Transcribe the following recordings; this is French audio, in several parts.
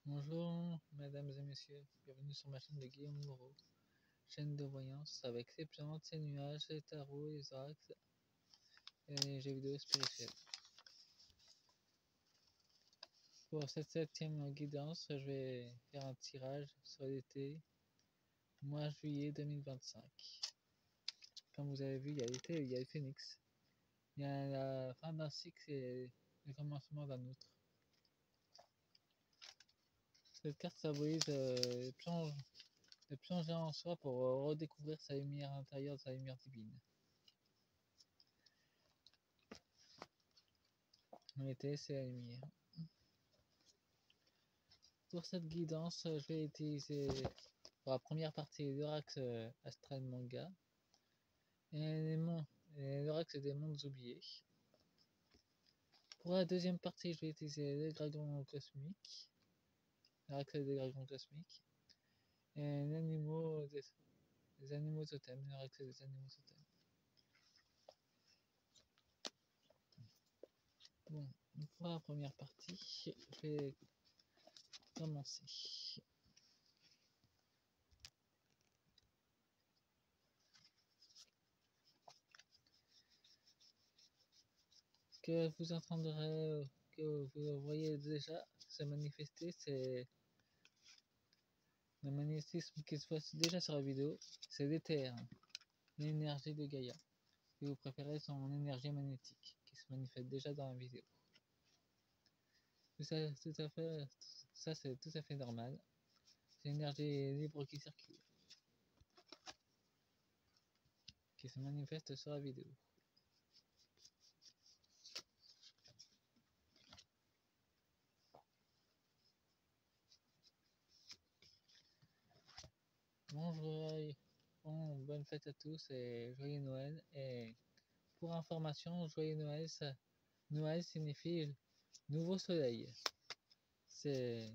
Bonjour, mesdames et messieurs, bienvenue sur ma chaîne de Guillaume Moreau, chaîne de voyance avec ses plantes, ses nuages, ses tarots, les oracles et les jeux vidéo spirituels. Pour cette 7e guidance, je vais faire un tirage sur l'été, mois juillet 2025. Comme vous avez vu, il y a l'été et il y a le phénix. Il y a la fin d'un cycle et le commencement d'un autre. Cette carte symbolise le plonger en soi pour redécouvrir sa lumière intérieure, sa lumière divine. L'été, c'est la lumière. Pour cette guidance, je vais utiliser pour la première partie l'oracle astral manga et l'oracle des mondes oubliés. Pour la deuxième partie, je vais utiliser les dragons cosmiques, l'oracle des dragons cosmiques et les animaux totems, l'oracle des animaux totems. Bon, pour la première partie, je vais commencer. Que vous entendrez, que vous voyez déjà se manifester, c'est le magnétisme qui se voit déjà sur la vidéo, c'est l'éther, l'énergie de Gaïa. Si vous préférez son énergie magnétique, qui se manifeste déjà dans la vidéo. Ça, c'est tout à fait normal. C'est l'énergie libre qui circule, qui se manifeste sur la vidéo. Bonne fête à tous et joyeux Noël. Et pour information, joyeux Noël, Noël signifie nouveau soleil. C'est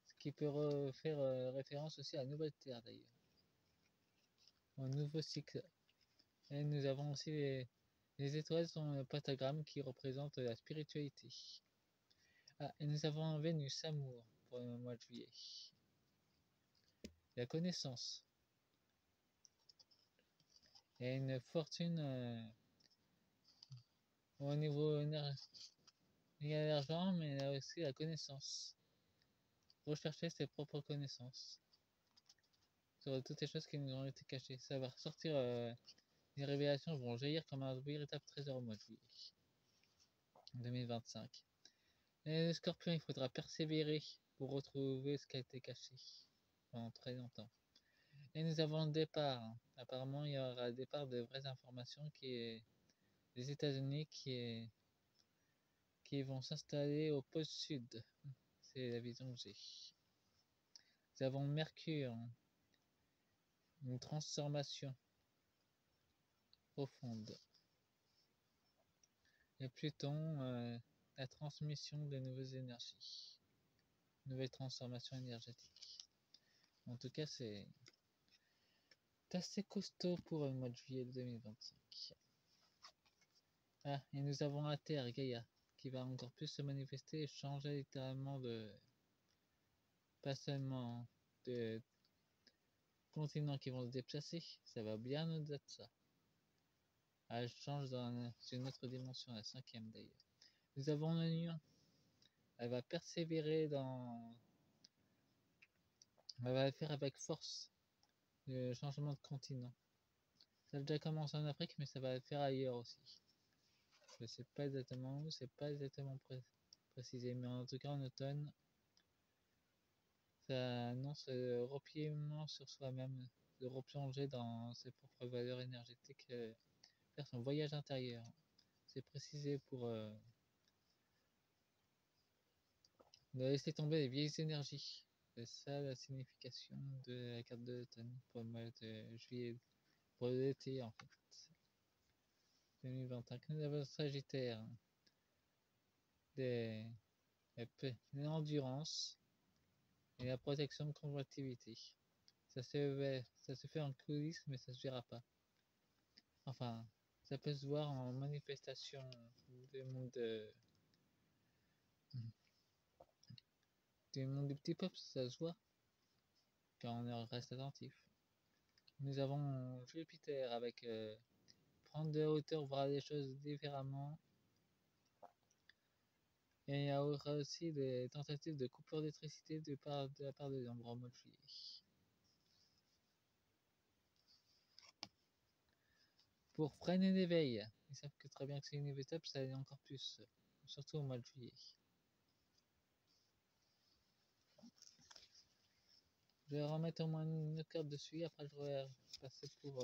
ce qui peut faire référence aussi à la nouvelle terre d'ailleurs, un nouveau cycle. Et nous avons aussi les étoiles sont le pentagramme qui représente la spiritualité. Ah, et nous avons Vénus, amour, pour le mois de juillet. La connaissance. Et une fortune au niveau il y a l'argent, mais il y a aussi la connaissance. Rechercher ses propres connaissances sur toutes les choses qui nous ont été cachées. Ça va ressortir, les révélations vont jaillir comme un véritable trésor au mois de juillet 2025. Et le scorpion, il faudra persévérer pour retrouver ce qui a été caché pendant très longtemps. Et nous avons le départ. Apparemment, il y aura le départ de vraies informations qui est des États-Unis qui vont s'installer au pôle sud. C'est la vision que j'ai. Nous avons Mercure, une transformation profonde. Et Pluton, la transmission de nouvelles énergies, nouvelles transformations énergétiques. En tout cas, c'est assez costaud pour le mois de juillet 2025. Ah, et nous avons la Terre, Gaïa, qui va encore plus se manifester et changer littéralement pas seulement de continents qui vont se déplacer, ça va bien au-delà de ça. Elle change dans une autre dimension, la 5e d'ailleurs. Nous avons le lion. Elle va persévérer elle va le faire avec force, le changement de continent. Ça a déjà commencé en Afrique, mais ça va le faire ailleurs aussi. Je sais pas exactement où, c'est pas exactement précisé, mais en tout cas en automne, ça annonce le repliement sur soi-même, de replonger dans ses propres valeurs énergétiques, faire son voyage intérieur. C'est précisé pour de laisser tomber les vieilles énergies. C'est ça la signification de la carte de l'automne pour le mois de juillet, pour l'été en fait. 2025, nous avons Sagittaire, l'endurance et la protection de combativité. Ça se fait en coulisses, mais ça se verra pas. Enfin, ça peut se voir en manifestation du monde du monde du petit peuple, ça se voit quand on reste attentif. Nous avons Jupiter avec prendre de hauteur, voir les choses différemment. Et il y aura aussi des tentatives de coupure d'électricité de la part de l'ombre en mois de juillet. Pour freiner l'éveil, ils savent que très bien que c'est inévitable, ça allait encore plus, surtout au mois de juillet. Je vais remettre au moins une carte dessus, après je vais passer pour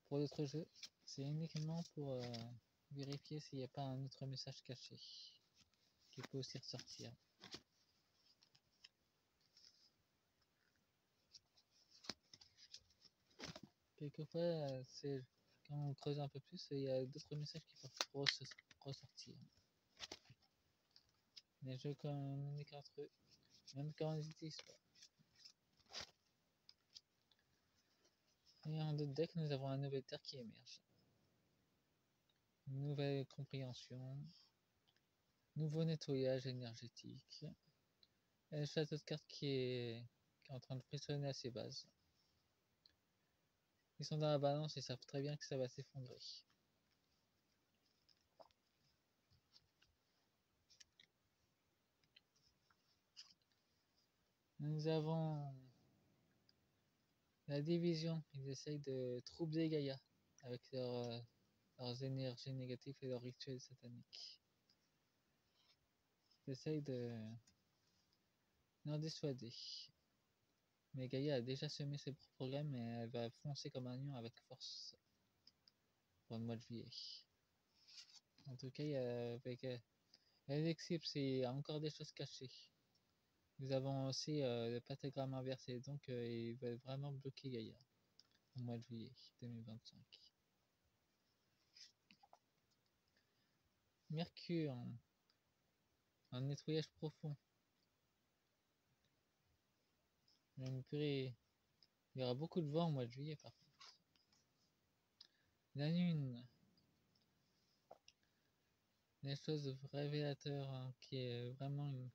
d'autres jeux. C'est uniquement pour vérifier s'il n'y a pas un autre message caché qui peut aussi ressortir. Quelquefois, c'est quand on creuse un peu plus, il y a d'autres messages qui peuvent ressortir. Les jeux communiquent entre eux, même quand on les utilise pas. Et en d'autres decks, nous avons un nouvel terre qui émerge. Nouvelle compréhension, nouveau nettoyage énergétique, et le château de cartes qui est en train de frissonner à ses bases. Ils sont dans la balance et savent très bien que ça va s'effondrer. Nous avons la division, ils essayent de troubler Gaïa avec leurs énergies négatives et leurs rituels sataniques. Ils essayent de l'en dissuader. Mais Gaïa a déjà semé ses propres graines et elle va foncer comme un lion avec force pour le mois de juillet. En tout cas, avec l'Elixir, il y a encore des choses cachées. Nous avons aussi le pentagramme inversé, donc ils veulent vraiment bloquer Gaïa au mois de juillet 2025. Mercure, un nettoyage profond. Il y aura beaucoup de vent au mois de juillet par contre. La Lune, des choses révélateurs qui est vraiment une...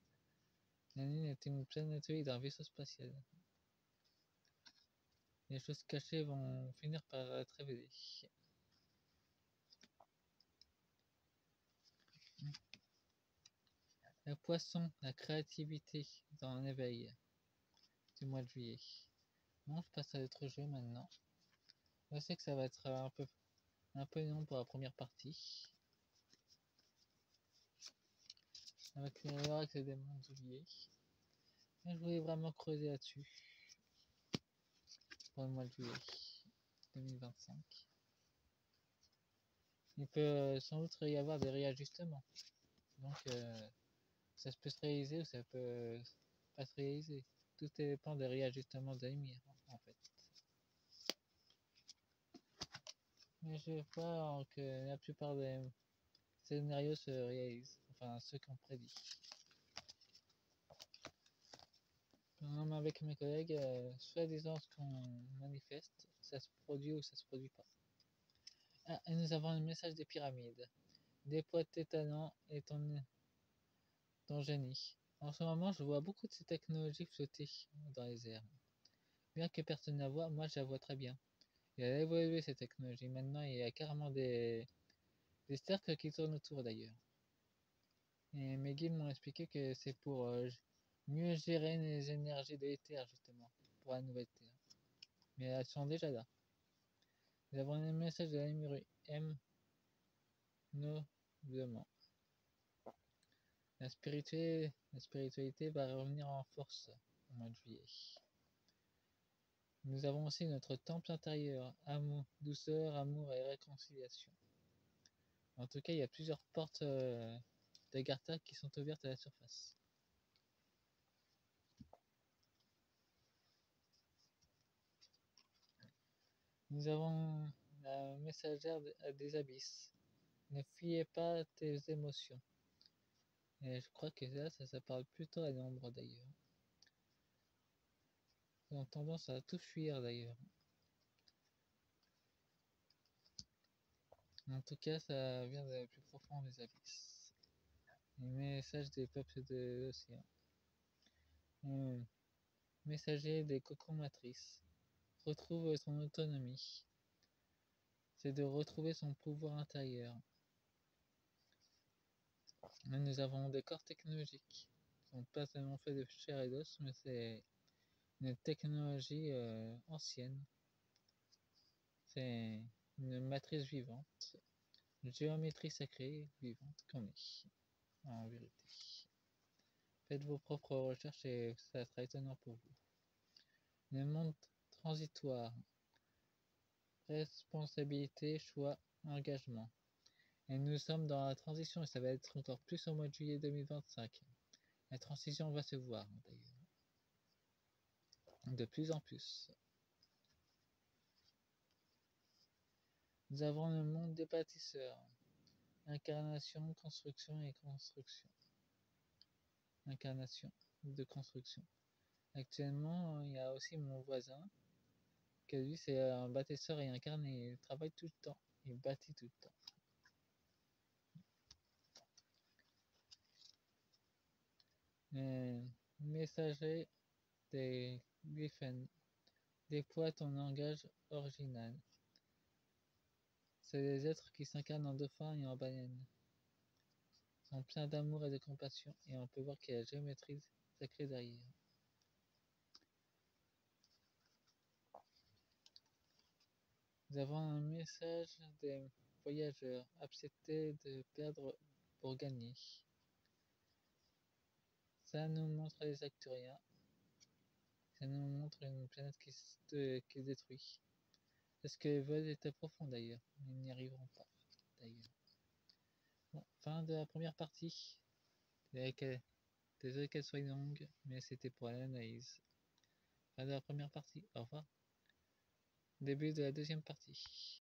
La Lune est une planète d'un vaisseau spatial. Les choses cachées vont finir par être révélées. Le poisson, la créativité dans l'éveil du mois de juillet. Bon, je passe à l'autre jeu maintenant. Je sais que ça va être un peu long pour la première partie. Avec l'oracle des mondes oubliés. Mais je voulais vraiment creuser là-dessus. Pour le mois de juillet 2025. Il peut sans doute y avoir des réajustements. Donc ça peut se réaliser ou ça peut pas se réaliser. Tout dépend des réajustements de la lumière en fait. Mais je vois que la plupart des scénarios se réalisent. Enfin ceux qu'on prédit. Même avec mes collègues, soi-disant ce qu'on manifeste, ça se produit ou ça se produit pas. Ah, et nous avons le message des pyramides. Déploie tes talents et ton génie. En ce moment, je vois beaucoup de ces technologies flotter dans les airs. Bien que personne ne la voit, moi je la vois très bien. Il a évolué ces technologies. Maintenant, il y a carrément des cercles qui tournent autour d'ailleurs. Et mes guides m'ont expliqué que c'est pour mieux gérer les énergies de l'éther, justement, pour la nouvelle Terre. Mais elles sont déjà là. Nous avons un message de la M noblement. La spiritualité va revenir en force au mois de juillet. Nous avons aussi notre temple intérieur, amour, douceur, amour et réconciliation. En tout cas, il y a plusieurs portes d'Agartha qui sont ouvertes à la surface. Nous avons la messagère des abysses. Ne fuyez pas tes émotions. Et je crois que là, ça parle plutôt à l'ombre d'ailleurs. Ils ont tendance à tout fuir d'ailleurs. En tout cas, ça vient de plus profond des abysses. Message des peuples de l'océan. Messager des cocons matrices. Retrouve son autonomie. C'est de retrouver son pouvoir intérieur. Mais nous avons des corps technologiques qui sont pas seulement faits de chair et d'os, mais c'est une technologie ancienne. C'est une matrice vivante, une géométrie sacrée vivante qu'on est, en vérité. Faites vos propres recherches et ça sera étonnant pour vous. Le monde transitoire. Responsabilité, choix, engagement. Et nous sommes dans la transition et ça va être encore plus au mois de juillet 2025. La transition va se voir d'ailleurs. De plus en plus. Nous avons le monde des bâtisseurs. Incarnation, construction et construction. Incarnation de construction. Actuellement, il y a aussi mon voisin, que lui c'est un bâtisseur et incarne et il travaille tout le temps. Il bâtit tout le temps. Messager des Griffins. Déploie ton langage original. C'est des êtres qui s'incarnent en dauphin et en baleine. Ils sont pleins d'amour et de compassion et on peut voir qu'il y a la géométrie sacrée derrière. Nous avons un message des voyageurs. Acceptez de perdre pour gagner. Ça nous montre les Acturiens. Ça nous montre une planète qui se détruit. Parce qu'ils veulent être profonds d'ailleurs. Ils n'y arriveront pas d'ailleurs. Bon, fin de la première partie. Désolé qu'elle soit longue, mais c'était pour l'analyse. Fin de la première partie. Au revoir. Début de la deuxième partie.